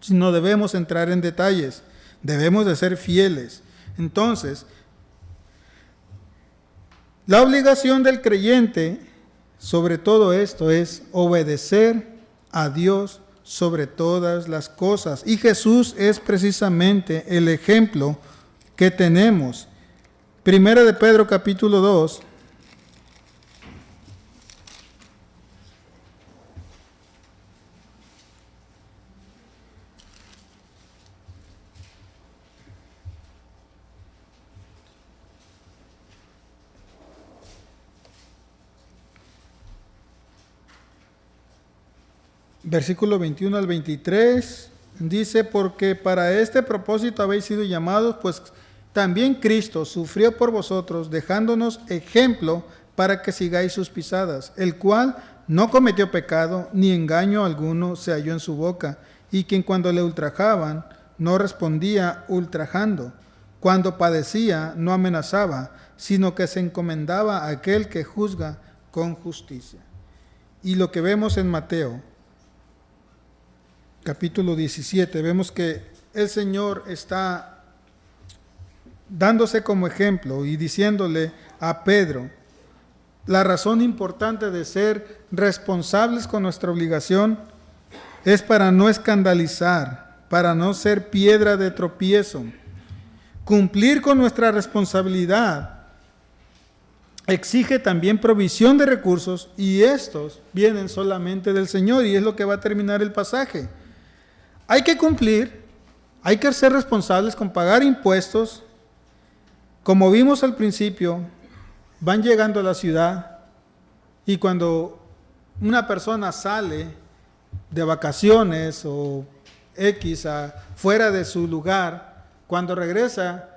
No debemos entrar en detalles, debemos de ser fieles. Entonces, la obligación del creyente sobre todo esto es obedecer a Dios sobre todas las cosas. Y Jesús es precisamente el ejemplo que tenemos. Primera de Pedro capítulo 2. Versículo 21 al 23, dice, porque para este propósito habéis sido llamados, pues también Cristo sufrió por vosotros, dejándonos ejemplo para que sigáis sus pisadas, el cual no cometió pecado, ni engaño alguno se halló en su boca, y quien cuando le ultrajaban, no respondía ultrajando, cuando padecía, no amenazaba, sino que se encomendaba a aquel que juzga con justicia. Y lo que vemos en Mateo, capítulo 17, vemos que el Señor está dándose como ejemplo y diciéndole a Pedro la razón importante de ser responsables con nuestra obligación es para no escandalizar, para no ser piedra de tropiezo. Cumplir con nuestra responsabilidad exige también provisión de recursos y estos vienen solamente del Señor y es lo que va a terminar el pasaje. Hay que cumplir, hay que ser responsables con pagar impuestos. Como vimos al principio, van llegando a la ciudad y cuando una persona sale de vacaciones o fuera de su lugar, cuando regresa,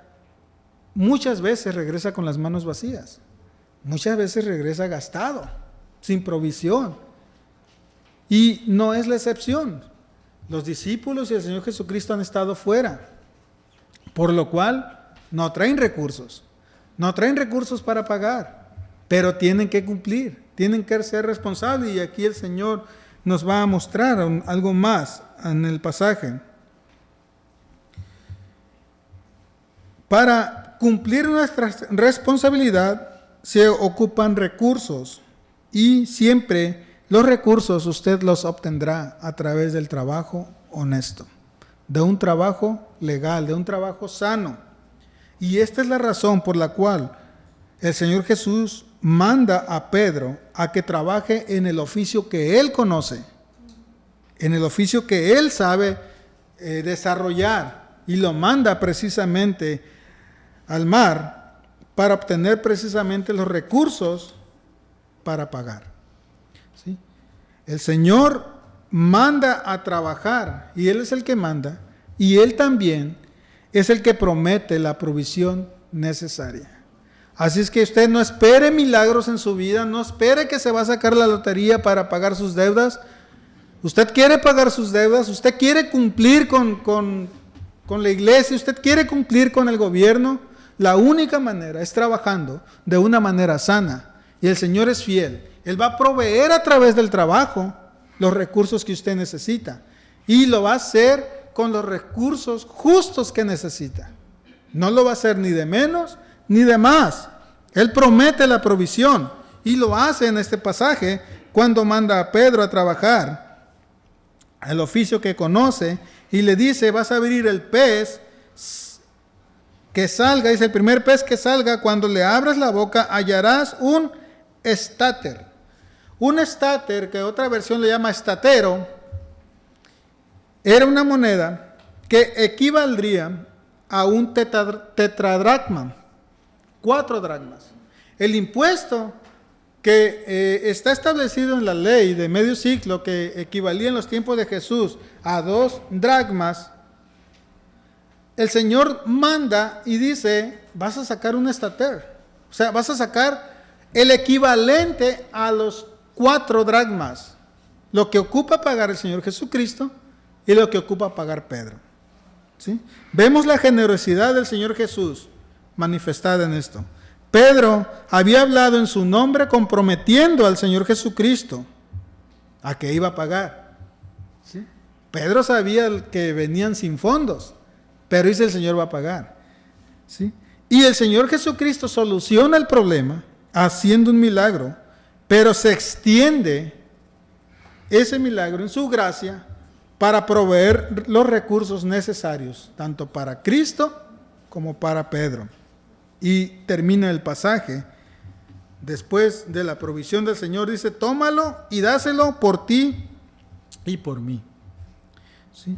muchas veces regresa con las manos vacías, muchas veces regresa gastado, sin provisión. Y no es la excepción. Los discípulos y el Señor Jesucristo han estado fuera, por lo cual no traen recursos para pagar, pero tienen que cumplir, tienen que ser responsables y aquí el Señor nos va a mostrar algo más en el pasaje. Para cumplir nuestra responsabilidad se ocupan recursos y siempre los recursos usted los obtendrá a través del trabajo honesto, de un trabajo legal, de un trabajo sano. Y esta es la razón por la cual el Señor Jesús manda a Pedro a que trabaje en el oficio que él conoce, en el oficio que él sabe desarrollar, y lo manda precisamente al mar para obtener precisamente los recursos para pagar. ¿Sí? El Señor manda a trabajar y Él es el que manda y Él también es el que promete la provisión necesaria. Así es que usted no espere milagros en su vida, no espere que se va a sacar la lotería para pagar sus deudas. Usted quiere pagar sus deudas, usted quiere cumplir con la iglesia, usted quiere cumplir con el gobierno. La única manera es trabajando de una manera sana y el Señor es fiel. Él va a proveer a través del trabajo los recursos que usted necesita y lo va a hacer con los recursos justos que necesita. No lo va a hacer ni de menos ni de más. Él promete la provisión y lo hace en este pasaje cuando manda a Pedro a trabajar el oficio que conoce y le dice: vas a abrir el pez que salga, dice, el primer pez que salga, cuando le abras la boca hallarás un estáter. Un estáter, que otra versión le llama estatero, era una moneda que equivaldría a un tetradracma, 4 dracmas. El impuesto que está establecido en la ley de medio siglo, que equivalía en los tiempos de Jesús a 2 dracmas, el Señor manda y dice: vas a sacar un estater. O sea, vas a sacar el equivalente a los 4 dracmas, lo que ocupa pagar el Señor Jesucristo y lo que ocupa pagar Pedro. ¿Sí? Vemos la generosidad del Señor Jesús manifestada en esto. Pedro había hablado en su nombre comprometiendo al Señor Jesucristo a que iba a pagar. ¿Sí? Pedro sabía que venían sin fondos, pero dice el Señor va a pagar. ¿Sí? Y el Señor Jesucristo soluciona el problema haciendo un milagro, pero se extiende ese milagro en su gracia para proveer los recursos necesarios, tanto para Cristo como para Pedro. Y termina el pasaje, después de la provisión del Señor, dice, tómalo y dáselo por ti y por mí. ¿Sí?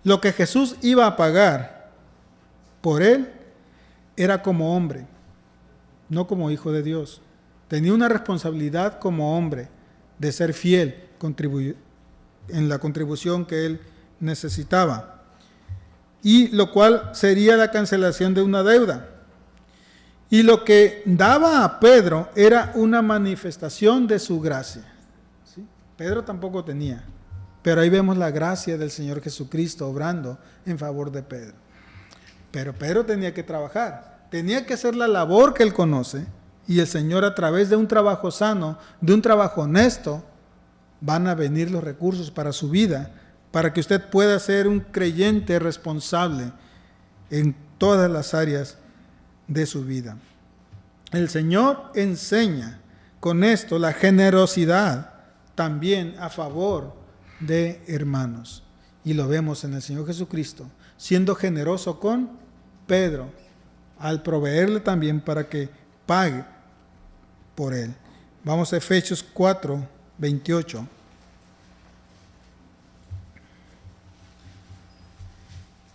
Lo que Jesús iba a pagar por él era como hombre, no como hijo de Dios. Tenía una responsabilidad como hombre de ser fiel, en la contribución que él necesitaba, y lo cual sería la cancelación de una deuda. Y lo que daba a Pedro era una manifestación de su gracia. ¿Sí? Pedro tampoco tenía, pero ahí vemos la gracia del Señor Jesucristo obrando en favor de Pedro. Pero Pedro tenía que trabajar, tenía que hacer la labor que él conoce, y el Señor, a través de un trabajo sano, de un trabajo honesto, van a venir los recursos para su vida, para que usted pueda ser un creyente responsable en todas las áreas de su vida. El Señor enseña con esto la generosidad también a favor de hermanos. Y lo vemos en el Señor Jesucristo, siendo generoso con Pedro, al proveerle también para que pague por él. Vamos a Efesios 4:28.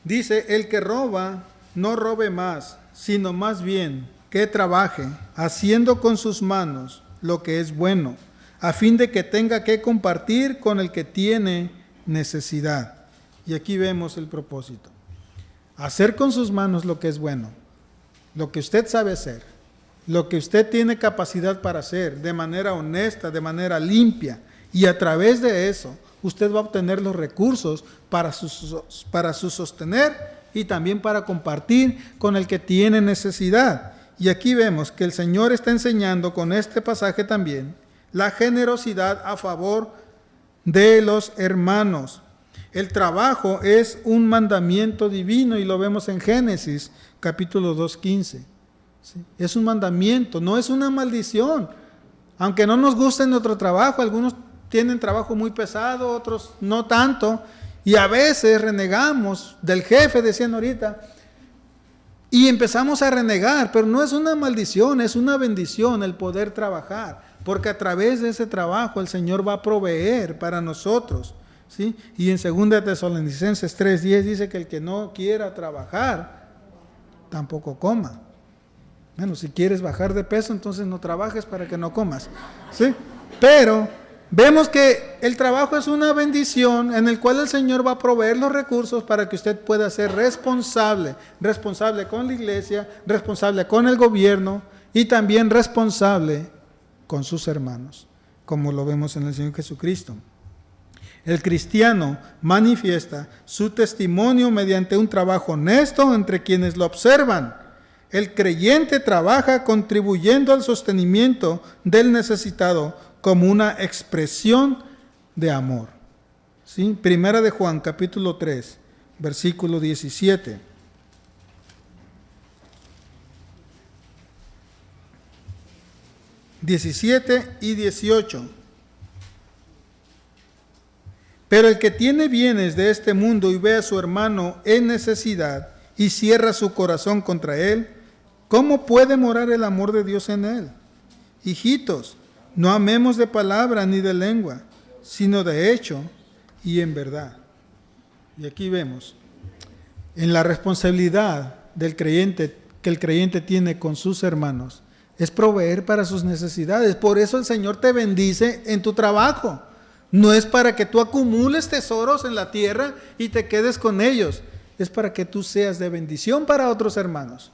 Dice, el que roba, no robe más, sino más bien que trabaje, haciendo con sus manos lo que es bueno, a fin de que tenga que compartir con el que tiene necesidad. Y aquí vemos el propósito. Hacer con sus manos lo que es bueno, lo que usted sabe hacer, lo que usted tiene capacidad para hacer, de manera honesta, de manera limpia, y a través de eso, usted va a obtener los recursos para su sostener y también para compartir con el que tiene necesidad. Y aquí vemos que el Señor está enseñando con este pasaje también la generosidad a favor de los hermanos. El trabajo es un mandamiento divino y lo vemos en Génesis capítulo 2:15. ¿Sí? Es un mandamiento, no es una maldición. Aunque no nos guste nuestro trabajo, algunos tienen trabajo muy pesado, otros no tanto, y a veces renegamos del jefe, decían ahorita, y empezamos a renegar, pero no es una maldición, es una bendición el poder trabajar, porque a través de ese trabajo el Señor va a proveer para nosotros. ¿Sí? Y en 2 Tesalonicenses 3:10 dice que el que no quiera trabajar, tampoco coma. Bueno, si quieres bajar de peso, entonces no trabajes para que no comas. ¿Sí? Pero vemos que el trabajo es una bendición en el cual el Señor va a proveer los recursos para que usted pueda ser responsable con la iglesia, responsable con el gobierno y también responsable con sus hermanos, como lo vemos en el Señor Jesucristo. El cristiano manifiesta su testimonio mediante un trabajo honesto entre quienes lo observan. El creyente trabaja contribuyendo al sostenimiento del necesitado como una expresión de amor. ¿Sí? Primera de Juan, capítulo 3, versículo 17. Y 18. Pero el que tiene bienes de este mundo y ve a su hermano en necesidad y cierra su corazón contra él, ¿cómo puede morar el amor de Dios en él? Hijitos, no amemos de palabra ni de lengua, sino de hecho y en verdad. Y aquí vemos en la responsabilidad del creyente que el creyente tiene con sus hermanos, es proveer para sus necesidades. Por eso el Señor te bendice en tu trabajo. No es para que tú acumules tesoros en la tierra y te quedes con ellos. Es para que tú seas de bendición para otros hermanos.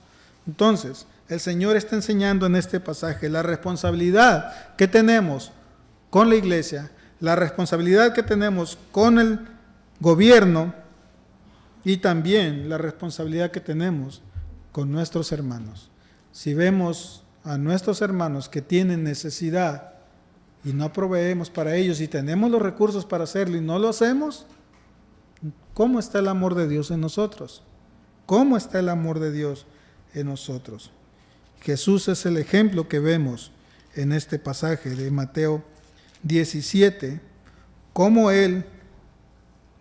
Entonces, el Señor está enseñando en este pasaje la responsabilidad que tenemos con la iglesia, la responsabilidad que tenemos con el gobierno y también la responsabilidad que tenemos con nuestros hermanos. Si vemos a nuestros hermanos que tienen necesidad y no proveemos para ellos y tenemos los recursos para hacerlo y no lo hacemos, ¿Cómo está el amor de Dios en nosotros? ¿Cómo está el amor de Dios en nosotros? Jesús es el ejemplo que vemos en este pasaje de Mateo 17, cómo Él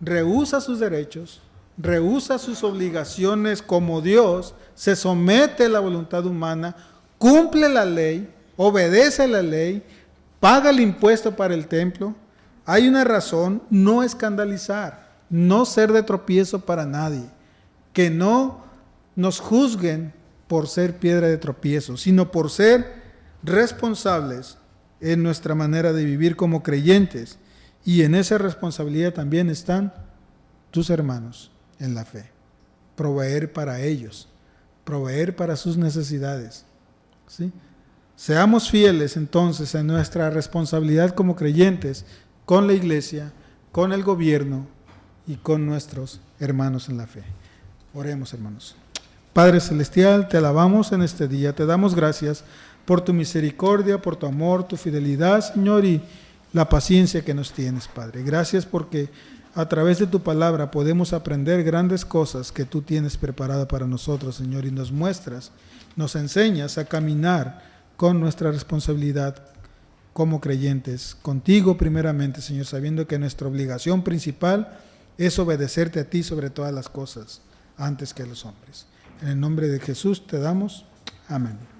rehúsa sus derechos, rehúsa sus obligaciones como Dios, se somete a la voluntad humana, cumple la ley, obedece la ley, paga el impuesto para el templo. Hay una razón: no escandalizar, no ser de tropiezo para nadie, que no nos juzguen por ser piedra de tropiezo, sino por ser responsables en nuestra manera de vivir como creyentes. Y en esa responsabilidad también están tus hermanos en la fe. Proveer para ellos, proveer para sus necesidades, ¿sí? Seamos fieles entonces en nuestra responsabilidad como creyentes con la iglesia, con el gobierno y con nuestros hermanos en la fe. Oremos, hermanos. Padre Celestial, te alabamos en este día, te damos gracias por tu misericordia, por tu amor, tu fidelidad, Señor, y la paciencia que nos tienes, Padre. Gracias porque a través de tu palabra podemos aprender grandes cosas que tú tienes preparadas para nosotros, Señor, y nos muestras, nos enseñas a caminar con nuestra responsabilidad como creyentes, contigo primeramente, Señor, sabiendo que nuestra obligación principal es obedecerte a ti sobre todas las cosas, antes que a los hombres. En el nombre de Jesús te damos. Amén.